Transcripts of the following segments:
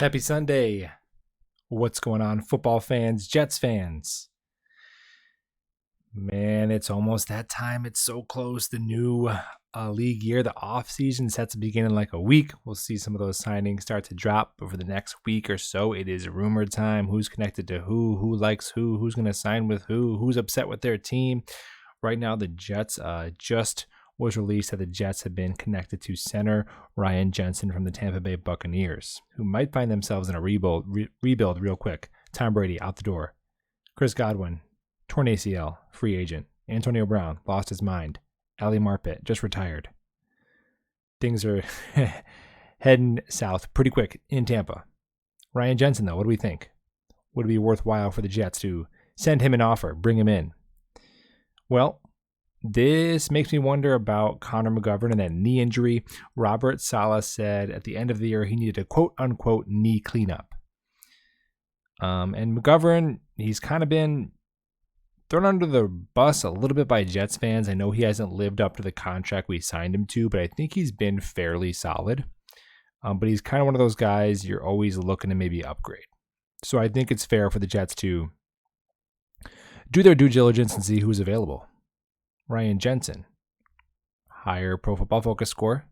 Happy Sunday. What's going on, football fans, Jets fans? Man, it's almost that time. It's so close. The new league year, the off season sets to begin in like a week. We'll see some of those signings start to drop over the next week or so. It is rumor time. Who's connected to who likes who's going to sign with who's upset with their team. Right now, the Jets just was released that the Jets have been connected to center Ryan Jensen from the Tampa Bay Buccaneers, who might find themselves in a rebuild real quick. Tom Brady out the door. Chris Godwin, torn ACL, free agent. Antonio Brown lost his mind. Ali Marpet just retired. Things are heading south pretty quick in Tampa. Ryan Jensen, though, what do we think? Would it be worthwhile for the Jets to send him an offer, bring him in? Well, this makes me wonder about Connor McGovern and that knee injury. Robert Saleh said at the end of the year he needed a quote-unquote knee cleanup. And McGovern, he's kind of been thrown under the bus a little bit by Jets fans. I know he hasn't lived up to the contract we signed him to, but I think he's been fairly solid. But he's kind of one of those guys you're always looking to maybe upgrade. So I think it's fair for the Jets to do their due diligence and see who's available. Ryan Jensen, higher Pro Football Focus score,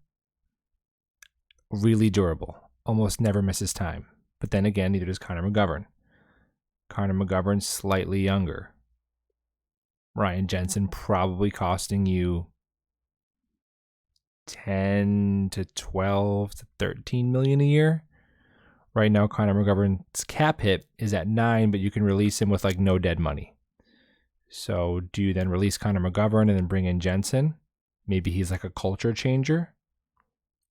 really durable, almost never misses time. But then again, neither does Connor McGovern. Connor McGovern slightly younger. Ryan Jensen probably costing you 10 to 12 to 13 million a year. Right now, Connor McGovern's cap hit is at 9, but you can release him with like no dead money. So do you then release Connor McGovern and then bring in Jensen? Maybe he's like a culture changer.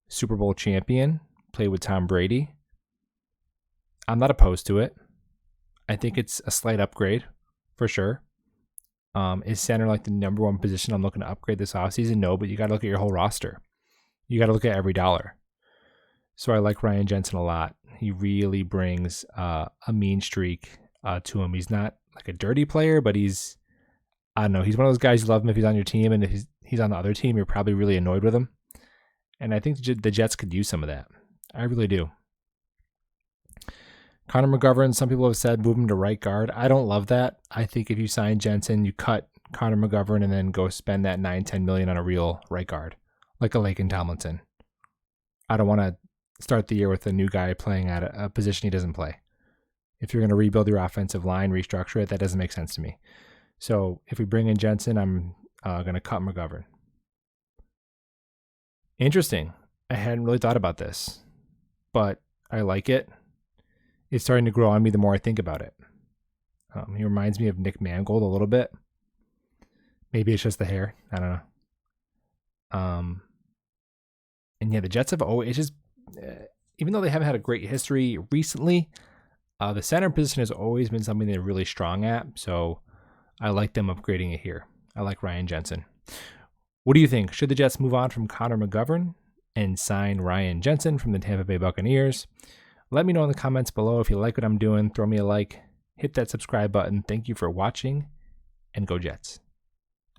Super Bowl champion. Played with Tom Brady. I'm not opposed to it. I think it's a slight upgrade for sure. Is center like the number one position I'm looking to upgrade this offseason? No, but you got to look at your whole roster. You got to look at every dollar. So I like Ryan Jensen a lot. He really brings a mean streak to him. He's not like a dirty player, but he's one of those guys you love him if he's on your team, and if he's on the other team, you're probably really annoyed with him. And I think the Jets could use some of that. I really do. Connor McGovern, some people have said move him to right guard. I don't love that. I think if you sign Jensen, you cut Connor McGovern and then go spend that $9-10 million on a real right guard, like a Laken Tomlinson. I don't want to start the year with a new guy playing at a position he doesn't play. If you're going to rebuild your offensive line, restructure it, that doesn't make sense to me. So if we bring in Jensen, I'm going to cut McGovern. Interesting. I hadn't really thought about this, but I like it. It's starting to grow on me the more I think about it. He reminds me of Nick Mangold a little bit. Maybe it's just the hair. I don't know. And yeah, the Jets have always just, even though they haven't had a great history recently, the center position has always been something they're really strong at. So I like them upgrading it here. I like Ryan Jensen. What do you think? Should the Jets move on from Connor McGovern and sign Ryan Jensen from the Tampa Bay Buccaneers? Let me know in the comments below. If you like what I'm doing, throw me a like, hit that subscribe button. Thank you for watching, and go Jets.